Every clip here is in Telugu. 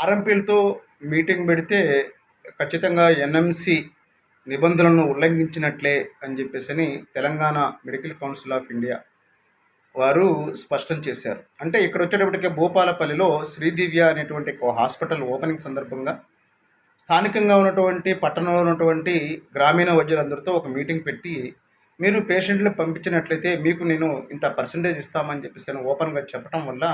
ఆర్ఎంపీలతో మీటింగ్ పెడితే ఖచ్చితంగా ఎన్ఎంసి నిబంధనలను ఉల్లంఘించినట్లే అని చెప్పేసి Telangana medical council of India వారు స్పష్టం చేశారు. అంటే ఇక్కడ వచ్చేటప్పటికే భూపాలపల్లిలో శ్రీదివ్య అనేటువంటి ఒక హాస్పిటల్ ఓపెనింగ్ సందర్భంగా స్థానికంగా ఉన్నటువంటి పట్టణంలో ఉన్నటువంటి గ్రామీణ వైద్యులందరితో ఒక మీటింగ్ పెట్టి మీరు పేషెంట్లు పంపించినట్లయితే మీకు నేను ఇంత పర్సంటేజ్ ఇస్తామని చెప్పేసి ఓపెన్గా చెప్పడం వల్ల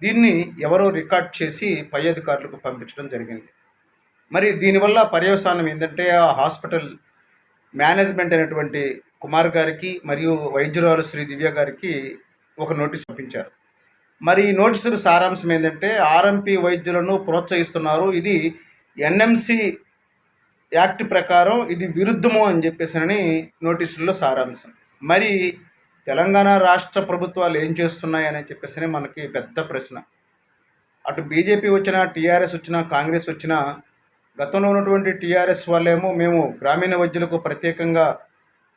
దీన్ని ఎవరో రికార్డ్ చేసి పై అధికారులకు పంపించడం జరిగింది. మరి దీనివల్ల పర్యవసానం ఏంటంటే ఆ హాస్పిటల్ మేనేజ్మెంట్ అయినటువంటి కుమార్ గారికి మరియు వైద్యురాలు శ్రీ దివ్య గారికి ఒక నోటీస్ పంపించారు. మరి ఈ నోటీసుల సారాంశం ఏంటంటే ఆర్ఎంపీ వైద్యులను ప్రోత్సహిస్తున్నారు, ఇది ఎన్ఎంసి యాక్ట్ ప్రకారం ఇది విరుద్ధము అని చెప్పేసి నోటీసుల్లో సారాంశం. మరి తెలంగాణ రాష్ట్ర ప్రభుత్వాలు ఏం చేస్తున్నాయి అని చెప్పేసి మనకి పెద్ద ప్రశ్న. అటు బీజేపీ వచ్చినా, టీఆర్ఎస్ వచ్చినా, కాంగ్రెస్ వచ్చినా గతంలో ఉన్నటువంటి టీఆర్ఎస్ వాళ్ళేమో మేము గ్రామీణ వైద్యులకు ప్రత్యేకంగా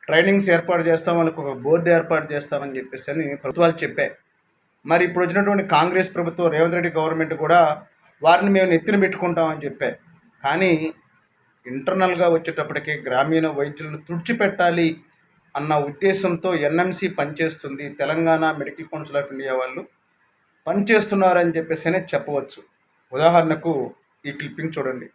ట్రైనింగ్స్ ఏర్పాటు చేస్తాం, వాళ్ళకి ఒక బోర్డు ఏర్పాటు చేస్తామని చెప్పేసి ప్రభుత్వాలు చెప్పాయి. మరి ఇప్పుడు వచ్చినటువంటి కాంగ్రెస్ ప్రభుత్వం, రేవంత్ రెడ్డి గవర్నమెంట్ కూడా వారిని మేము నెత్తిన పెట్టుకుంటామని చెప్పాయి. కానీ ఇంటర్నల్గా వచ్చేటప్పటికి గ్రామీణ వైద్యులను తుడిచిపెట్టాలి అన్న ఉద్దేశంతో ఎన్ఎంసి పనిచేస్తుంది, Telangana medical council of India వాళ్ళు పనిచేస్తున్నారని చెప్పేసి చెప్పవచ్చు. ఉదాహరణకు ఈ క్లిప్పింగ్ చూడండి.